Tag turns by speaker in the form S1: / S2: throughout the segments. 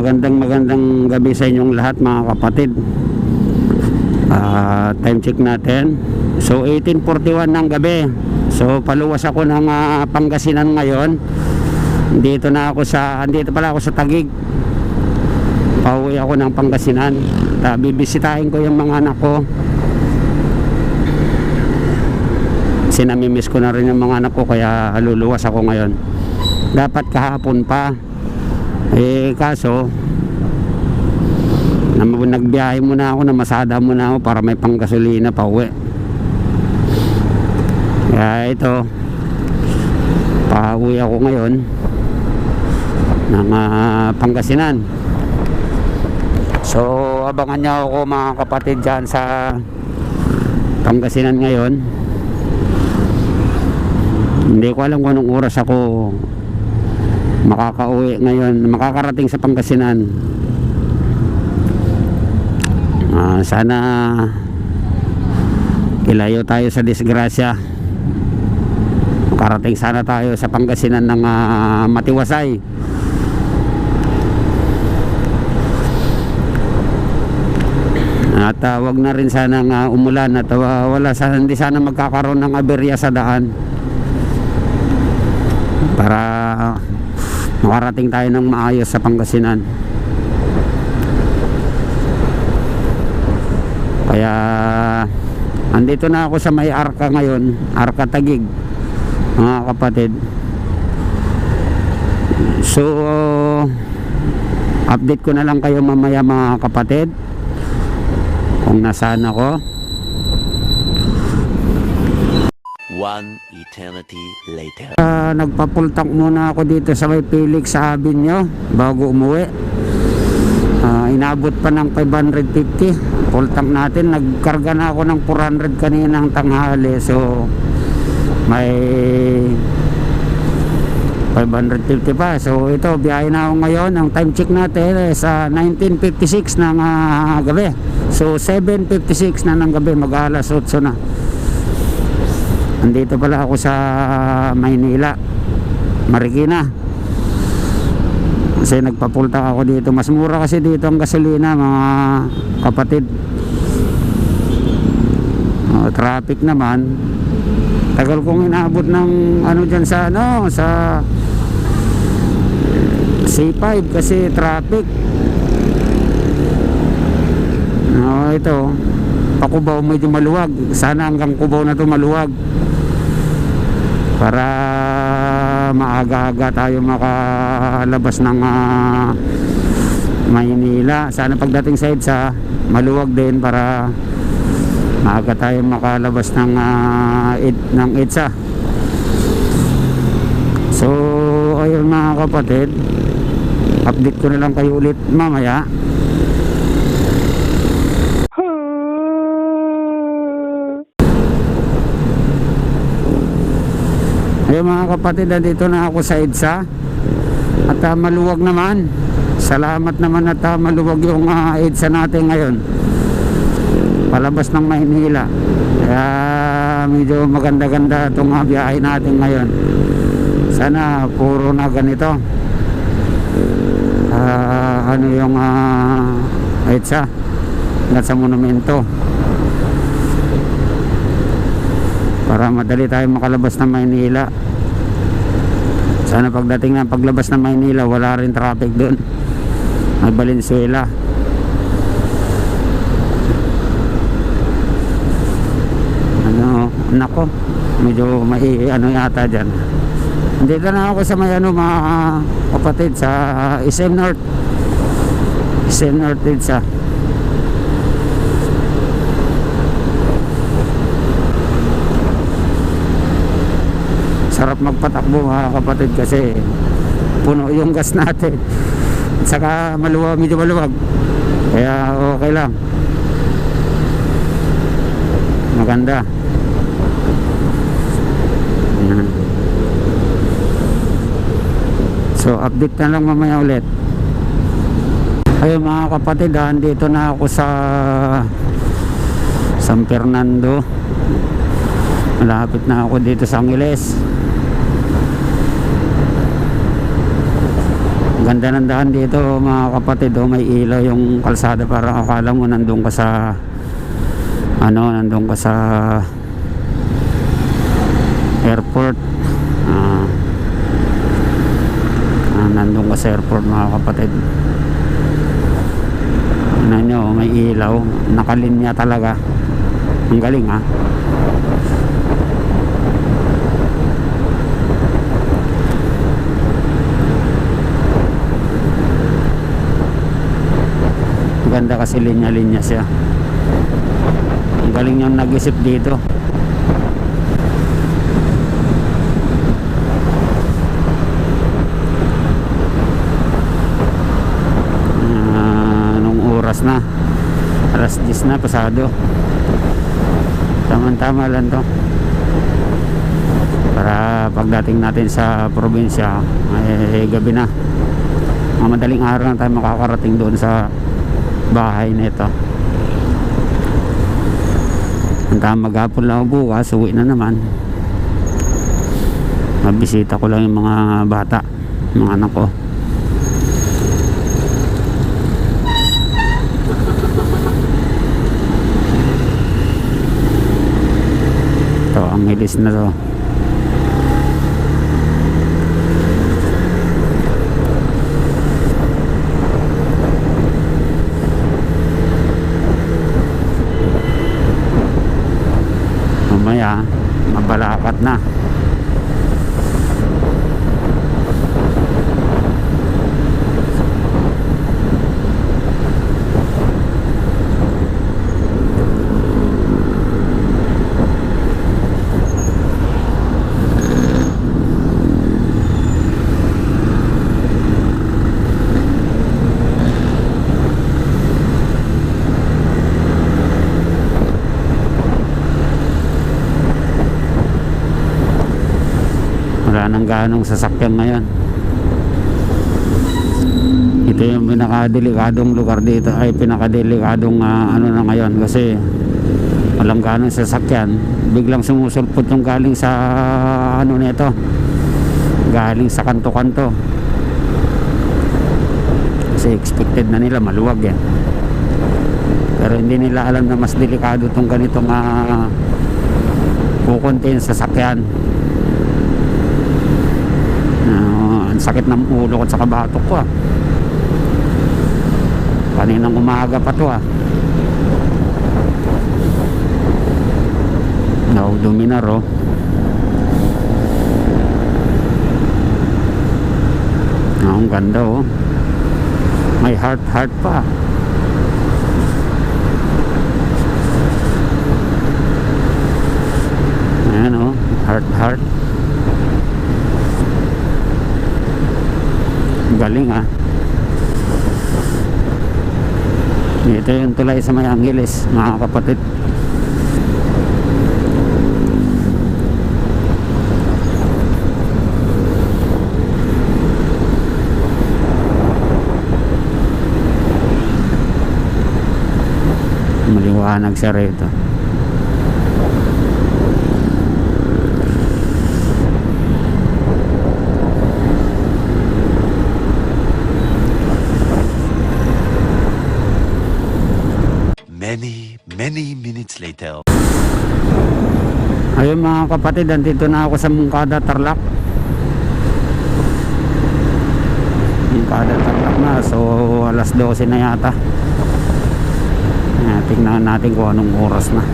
S1: magandang gabi sa inyong lahat mga kapatid. Time check natin. So 18:41 ng gabi. So paluwas ako ng Pangasinan ngayon. Andito pala ako sa Taguig. Pauwi ako ng Pangasinan. Bibisitahin ko yung mga anak ko. Sinamimiss ko na rin yung mga anak ko, kaya luluwas ako ngayon. Dapat kahapon pa, kaso nagbiyahe muna ako, namasada muna ako para may panggasolina pa uwi. Kaya ito, pauwi ako ngayon ng Pangasinan. So abangan niyo ako mga kapatid dyan sa Pangasinan ngayon. Hindi ko alam kung anong oras ako makakauwi ngayon, makakarating sa Pangasinan. Sana ilayo tayo sa disgrasya. Makarating sana tayo sa Pangasinan ng matiwasay. At wag na rin sana umulan at hindi sana magkakaroon ng aberya sa daan, para makarating tayo ng maayos sa Pangasinan. Kaya andito na ako sa may Arca ngayon, Arca Taguig mga kapatid. So update ko na lang kayo mamaya mga kapatid kung nasaan ako.
S2: One eternity later.
S1: Nagpapultank muna ako dito sa may Felix sa Avenue bago umuwi. Inabot pa ng 550 pultank natin. Nagkarga na ako ng 400 kaninang tanghali, so may 550 pa. So ito, biyahe na ako ngayon. Ang time check natin sa 19:56 ng gabi. So 7:56 na ng gabi, mag-alas 8 na. Andito pala ako sa Maynila, Marikina. Kasi nagpapulta ako dito. Mas mura kasi dito ang gasolina mga kapatid. Traffic naman. Tagal kong inaabot ng dyan sa C5 kasi traffic. Ito Cubao medyo maluwag. Sana hanggang Cubao na to maluwag para maaga-aga tayo makalabas ng Maynila. Sana pagdating sa EDSA maluwag din para maaga tayo makalabas ng EDSA. So ayun mga kapatid, update ko na lang kayo ulit mamaya. Ayun mga kapatid, dito na ako sa EDSA at maluwag naman. Salamat naman at maluwag yung EDSA natin ngayon palabas ng Maynila. Kaya medyo maganda-ganda itong biyahe natin ngayon. Sana puro na ganito yung EDSA hanggang sa monumento, para madali tayo makalabas ng Maynila. Sana pagdating ng paglabas ng Maynila wala rin traffic doon, may Valenzuela. Nako, medyo may yata dyan. Dito na ako sa may mga kapatid sa SM North EDSA. Sarap magpatakbo mga kapatid kasi puno yung gas natin at saka medyo maluwag, kaya okay lang, maganda. So update na lang mamaya ulit. Ayun mga kapatid, dito na ako sa San Fernando. Malapit na ako dito sa Angeles. Ganda ng daan dito mga kapatid, oh, may ilaw yung kalsada, para akala mo nandun ka sa nandun ka sa airport. Nandun ka sa airport mga kapatid. Ano nyo, may ilaw, nakalinya talaga. Ang galing ha. Ganda kasi linya-linya siya. Ang galing niyang nag-isip dito. Anong oras na? Alas 10 na pasado. Tama-tama lang to, para pagdating natin sa probinsya ay gabi na. Madaling araw na tayo makakarating doon sa bahay nito. Hanggang maghapon lang bukas, uwi na naman. Mabisita ko lang yung mga bata, mga anak ko. Ito, ang hilis na to. Mamaya mabalakat na. Wala nang ganong sasakyan ngayon. Ito yung pinakadelikadong lugar dito, ay pinakadelikadong ano na ngayon, kasi walang ganong sasakyan. Biglang sumusulpot yung galing sa ano nito, galing sa kanto-kanto, kasi expected na nila maluwag yan. Pero hindi nila alam na mas delikado itong ganitong kukunti yung sasakyan. Ang sakit ng ulo ko at saka batok ko kaninang umaga pa to Nauduminar ang ganda may heart pa. Ayan heart. Galing Ito yung tulay sa May Angeles mga kapatid. Maliwanag siya rito.
S2: Many minutes later.
S1: Ayun mga kapatid, andito na ako sa Moncada, Tarlac. Moncada, Tarlac na. So alas 12 na yata. Tingnan natin kung anong oras na.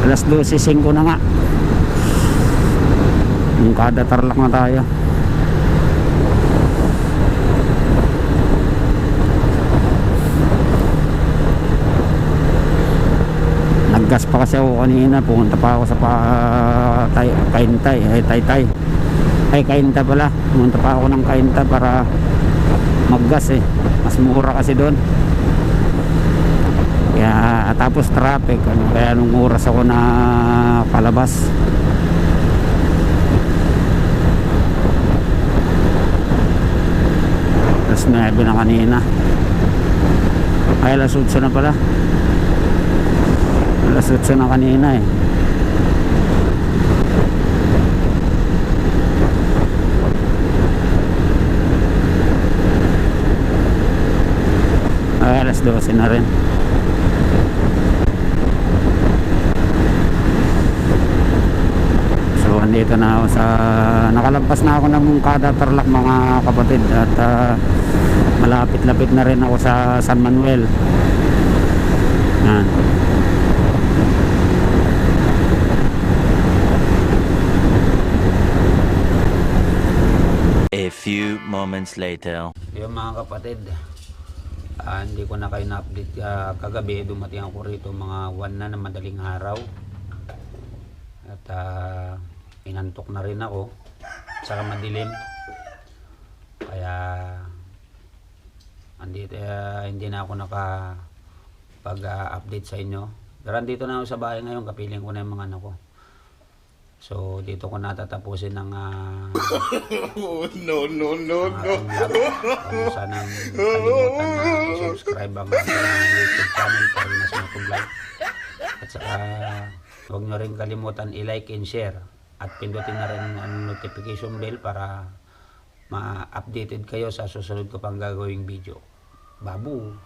S1: Alas 12:05 na nga. Moncada, Tarlac na tayo. Naggas pa kasi ako kanina, pumunta pa ako sa Kainta pumunta pa ako ng Kainta para maggas mas mura kasi doon. Kaya tapos traffic kaya nung oras ako na palabas. Alas 9 na kanina, ay alas 8 na pala. Alas 8 na kanina alas 12 na rin. So andito na ako sa, nakalampas na ako ng Moncada Tarlac mga kapatid, at malapit-lapit na rin ako sa San Manuel. Yan.
S2: A few moments later.
S1: Yung mga kapatid, hindi ko na kayo na-update kagabi. Dumating ako rito mga 1 na madaling araw, at inantok na rin ako, saka madilim, kaya hindi na ako nakapag-update sa inyo. Pero andito na ako sa bahay ngayon, kapiling ko na yung mga anak ko. So dito ko natatapusin ng
S3: no.
S1: Huwag sanang kalimutan na i-subscribe ang aking YouTube channel, Parinas Motovlog. At saka huwag nyo rin kalimutan i-like and share, at pindutin na rin ang notification bell para ma-updated kayo sa susunod ko pang gagawing video. Babu!